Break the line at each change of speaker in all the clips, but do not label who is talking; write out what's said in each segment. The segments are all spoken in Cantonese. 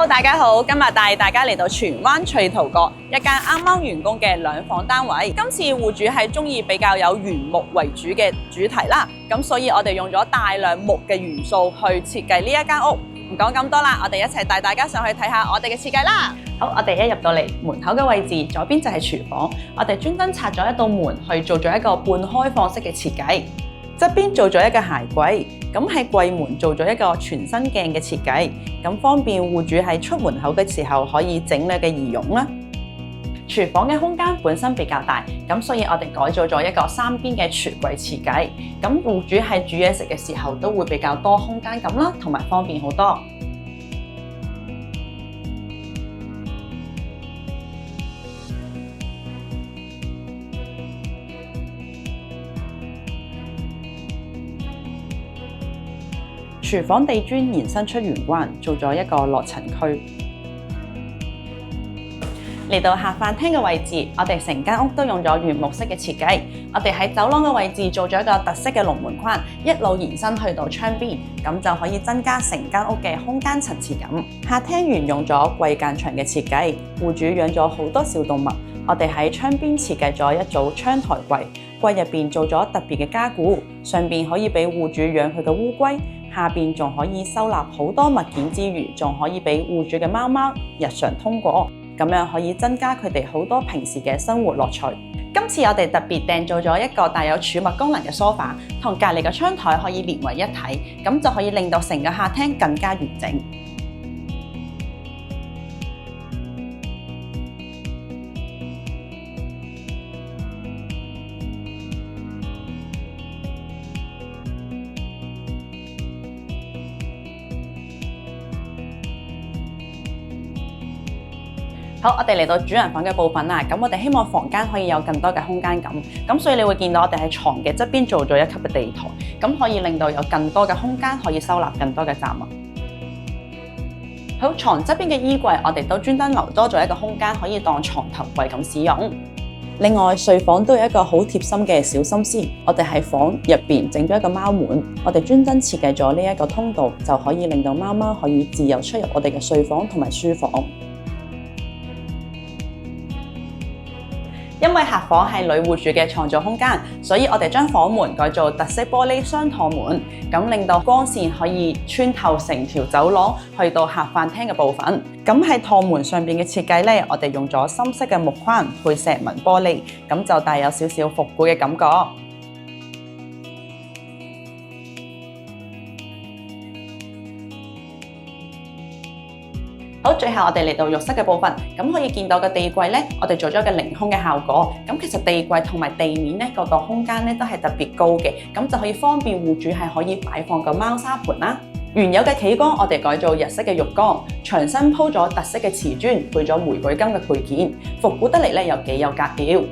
Hello， 大家好，今日帶大家嚟到荃灣翠桃閣一間啱啱完工嘅兩房單位。今次戶主係中意比較有原木為主嘅主題啦，咁所以我哋用咗大量木嘅元素去設計呢一間屋。唔講咁多啦，我哋一齊帶大家上去睇下我哋嘅設計啦。好，我哋一入到嚟門口嘅位置，左邊就係廚房，我哋專登拆咗一道門去做咗一個半開放式嘅設計。側邊做咗一個鞋櫃，咁喺櫃門做咗一個全身鏡嘅設計，咁方便戶主喺出門口嘅時候可以整理嘅儀容啦。廚房嘅空間本身比較大，咁所以我哋改造咗一個三邊嘅櫥櫃設計，咁戶主喺煮嘢食嘅時候都會比較多空間感啦，同埋方便好多。廚房地磚延伸出玄關，做咗一個落塵區。嚟到客飯廳嘅位置，我哋成間屋都用咗原木式嘅設計。我哋喺走廊嘅位置做咗一個特色嘅龍門框，一路延伸去到窗邊，咁就可以增加成間屋嘅空間層次感。客廳沿用咗櫃間牆嘅設計，戶主養咗好多小動物，我哋喺窗邊設計咗一組窗台櫃，櫃入邊做咗特別嘅加固，上邊可以俾戶主養佢嘅烏龜。下邊仲可以收納好多物件之餘，仲可以俾戶主嘅貓貓日常通過，咁樣可以增加佢哋好多平時嘅生活樂趣。今次我哋特別訂做咗一個帶有儲物功能嘅梳化，同隔離嘅窗台可以連為一體，咁就可以令到成個客廳更加完整。好，我哋嚟到主人房嘅部分啦。咁我哋希望房間可以有更多嘅空間感，咁所以你會見到我哋喺床嘅側邊做咗一級嘅地台，咁可以令到有更多嘅空間可以收納更多嘅雜物。好，床側邊嘅衣櫃，我哋都專登留多咗一個空間，可以當床頭櫃咁使用。另外，睡房都有一個好貼心嘅小心思，我哋喺房入邊整咗一個貓門，我哋專登設計咗呢一個通道，就可以令到貓貓可以自由出入我哋嘅睡房同埋書房。因為客房係女戶主嘅創造空間，所以我哋將房門改做特色玻璃雙趟門，咁令到光線可以穿透成條走廊去到客飯廳嘅部分。咁喺趟門上邊嘅設計呢，我哋用咗深色嘅木框配石紋玻璃，咁就帶有少少復古嘅感覺。好，最後我哋嚟到浴室嘅部分，咁可以見到個地櫃呢，我哋做咗一個凌空嘅效果。咁其實地櫃同埋地面呢，個空間呢都係特別高嘅，咁就可以方便戶主係可以擺放個貓砂盤啦。原有嘅企缸我哋改做日式嘅浴缸，牆身鋪咗特色嘅瓷磚，配咗玫瑰金嘅配件，復古得嚟呢又幾有格調。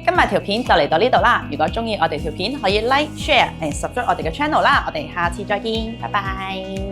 今日條片就嚟到呢度啦，如果鍾意我哋條片，可以 like、share and subscribe 我哋嘅 channel啦，我哋下次再見，拜拜。